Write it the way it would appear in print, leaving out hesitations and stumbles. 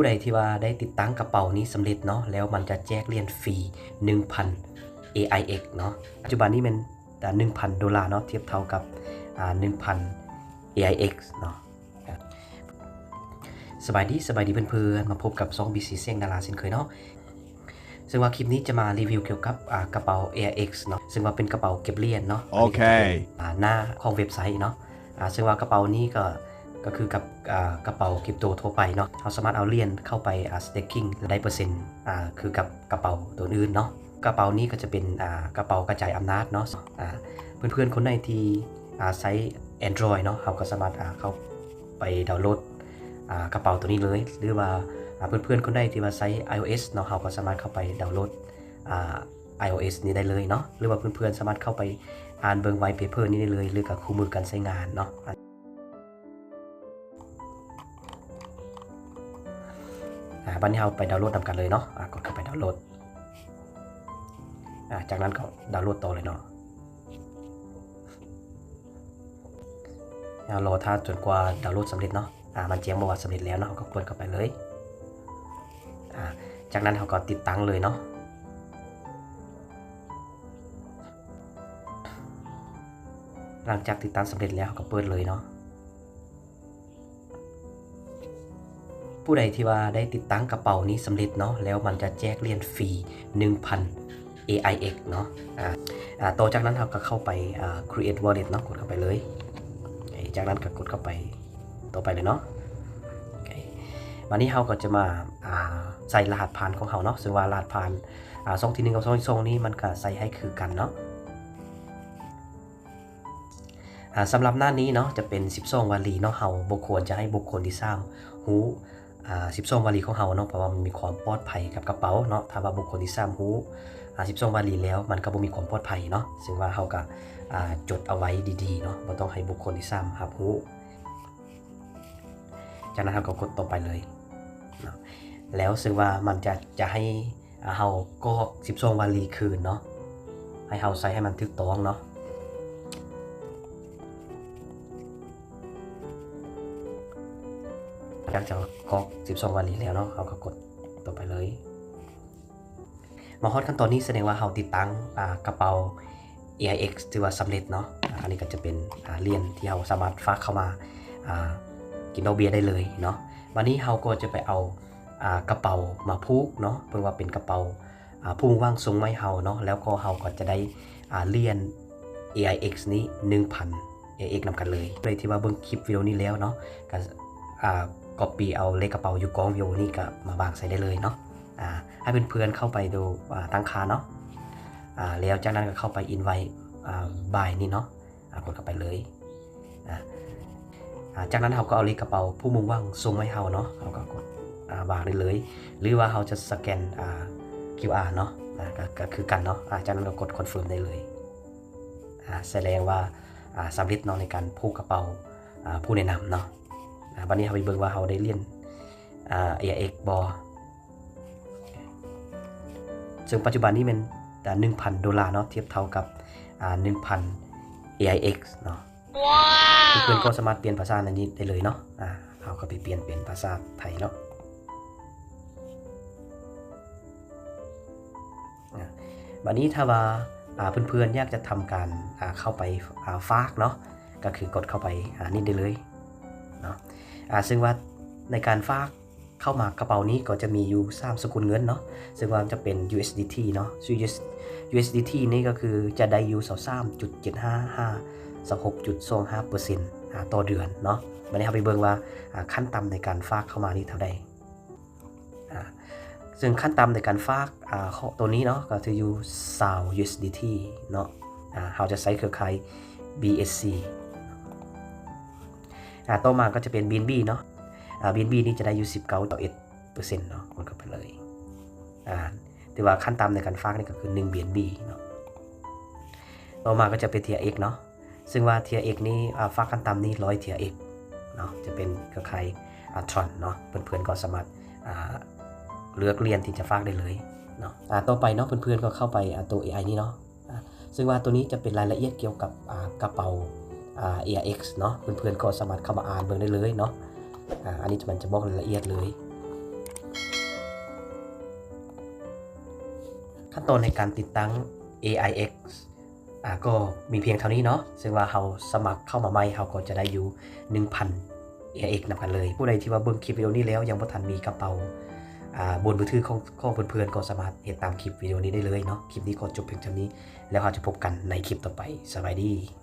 ผู้ใดที่ว่าได้ติดตั้งกระเป๋านี้สำเร็จเนาะแล้วมันจะแจกเหรียญฟรี 1,000 AIX เนาะปัจจุบันนี้มัน$1,000เนาะเทียบเท่ากับ1,000 AIX เนาะสบายดีเพื่อนๆมาพบกับซอง BC เสียงดาราเช่นเคยเนาะซึ่งว่าคลิปนี้จะมารีวิวเกี่ยวกับกระเป๋า AIX เนาะซึ่งว่าเป็นกระเป๋าเก็บเหรียญเนาะโอเคหน้าของเว็บไซต์เนาะซึ่งว่ากระเป๋านี้ก็คือกับกระเป๋าคริปโตทั่วไปเนาะเราสามารถเอาเหรียญเข้าไปstaking ได้เปอร์เซ็นต์คือกับกระเป๋าตัวอื่นเนาะกระเป๋านี้ก็จะเป็นกระเป๋ากระจายอำนาจเนาะเพื่อนๆคนไหนที่ใช้ Android เนาะเขาก็สามารถเข้าไปดาวน์โหลดกระเป๋าตัวนี้เลยหรือว่าเพื่อนๆคนใดที่ว่าใช้ iOS เนาะเขาก็สามารถเข้าไปดาวน์โหลดiOS นี้ได้เลยเนาะหรือว่าเพื่อนๆสามารถเข้าไปอ่านเบิ่งไวท์เพเปอร์นี้ได้เลยหรือกับคู่มือการใช้งานเนาะบันนี้เราไปดาวน์โหลดนำกันเลยเนาะกดเข้าไปดาวน์โหลดจากนั้นก็ดาวน์โหลดต่อเลยเนาะรอท่าจนกว่าดาวน์โหลดสำเร็จเนาะมันแจ้งบอกว่าสำเร็จแล้วเนาะก็กดเข้าไปเลยจากนั้นเราก็ติดตั้งเลยเนาะหลังจากติดตั้งสำเร็จแล้วก็เปิดเลยเนาะผู้ใดที่ว่าได้ติดตั้งกระเป๋านี้สำเร็จเนาะแล้วมันจะแจกเหรียญฟรี 1,000 AIX เนาะต่อจากนั้นเราก็เข้าไป create wallet เนาะกดเข้าไปเลยจากนั้นก็กดเข้าไปต่อไปเลยเนาะวันนี้เราก็จะมาใส่รหัสผ่านของเราเนาะซึ่งว่ารหัสผ่านช่องที่1กับช่องที่2นี้มันก็ใส่ให้คือกันเนาะสำหรับหน้านี้เนาะจะเป็น12วลีเนาะเราบุคคลจะให้บุคคลที่3รู้12วลีของเราเนาะเพราะว่ามันมีความปลอดภัยกับกระเป๋าเนาะถ้าว่าบุคคลที่3รู้12วลีแล้วมันก็บ่มีความปลอดภัยเนาะซึ่งว่าเราก็จดเอาไว้ดีๆเนาะบ่ต้องให้บุคคลที่3รับรู้จากนั้นเราก็กดต่อไปเลยเนาะแล้วซึ่งว่ามันจะให้เราก็12วลีคืนเนาะให้เราใส่ให้มันถูกต้องเนาะหลังจากกรอก12วลีแล้วเนาะเราก็กดต่อไปเลยมาฮอดขั้นตอนนี้แสดงว่าเราติดตั้งกระเป๋า AIX ถือว่าสำเร็จเนาะอันนี้ก็จะเป็นเหรียญที่เราสามารถฝากเข้ามากินดอกเบี้ยได้เลยเนาะวันนี้เราก็จะไปเอากระเป๋ามาผูกเนาะเพื่อว่าเป็นกระเป๋าพุ่งว่างทรงไม้เฮาเนาะแล้วก็เราก็จะได้เหรียญ AIX นี้ 1,000 AIX นำกันเลยเลยที่ว่าเบิ่งคลิปวิดีโอนี้แล้วเนาะก็copy เอาเลขกระเป๋าอยู่กองวิดีโอนี่ก็มาบางใส่ได้เลยเนาะให้เพื่อนๆเข้าไปดูตั้งค่าเนาะแล้วจากนั้นก็เข้าไป invite buy นี่เนาะกดเข้าไปเลยจากนั้นเราก็เอาเลขกระเป๋าผู้มุ่งว่างส่งให้เราเนาะเราก็กดวางได้เลยหรือว่าเราจะสแกนQR เนาะก็คือกันเนาะจากนั้นก็กด confirm ได้เลยแสดงว่าสำเร็จเนาะในการผูกกระเป๋าผู้แนะนำเนาะวันนี้เราไปเบิ่งว่าเราได้เรียนAIX บอซึ่งปัจจุบันนี้มัน$1,000เนาะเทียบเท่ากับ1,000 AIX เนาะเพื่อนๆก็สามารถเปลี่ยนภาษาในนี้ได้เลยเนาะเราก็ไปเปลี่ยนเป็นภาษาไทยเนาะวันนี้ถ้าว่าเพื่อนๆอยากจะทำการเข้าไปฝากเนาะก็คือกดเข้าไปนี่ได้เลยเนาะซึ่งว่าในการฝากเข้ามากระเป๋านี้ก็จะมีอยู่3สกุลเงินเนาะซึ่งว่าจะเป็น USDT เนาะ USDT นี่ก็คือจะได้อยู่ 23.75526.25% ต่อเดือนเนาะวันนี้เราไปเบิ่งว่าขั้นต่ำในการฝากเข้ามานี่เท่าใดซึ่งขั้นต่ำในการฝากตัวนี้เนาะก็จะอยู่20 USDT เนาะเราจะใช้เครือข่าย BSC ต่อมาก็จะเป็น BNB เนาะBNB นี่จะได้อยู่ 19.1% เนาะกดเข้าไปเลยแต่ว่าขั้นต่ำในการฝากนี่ก็คือ1 BNB เนาะต่อมาก็จะเป็น TRX เนาะซึ่งว่า TRX นี่ฝากขั้นต่ำนี่100 TRX เนาะจะเป็นเครือข่ายTron เนาะเพื่อนๆก็สามารถเลือกเรียนที่จะฝากได้เลยเนาะต่อไปเนาะเพื่อนๆก็เข้าไปตัว AI นี่เนาะซึ่งว่าตัวนี้จะเป็นรายละเอียดเกี่ยวกับกระเป๋าAIX เนาะเพื่อนๆก็สามารถเข้ามาอ่านเบิ่งได้เลยเนาะอันนี้มันจะบอกรายละเอียดเลย ขั้นตอนในการติดตั้ง AIX ก็มีเพียงเท่านี้เนาะซึ่งว่าเราสมัครเข้ามาใหม่เราก็จะได้อยู่ 1,000 AIX นำกันเลยผู้ใดที่ว่าเบิ่งคลิปวิดีโอนี้แล้วยังบ่ทันมีกระเป๋าบนมือถือของเพื่อนๆก็สามารถเฮ็ดตามคลิปวิดีโอนี้ได้เลยเนาะคลิปนี้ก็จบเพียงเท่านี้แล้วเราจะพบกันในคลิปต่อไปสวัสดี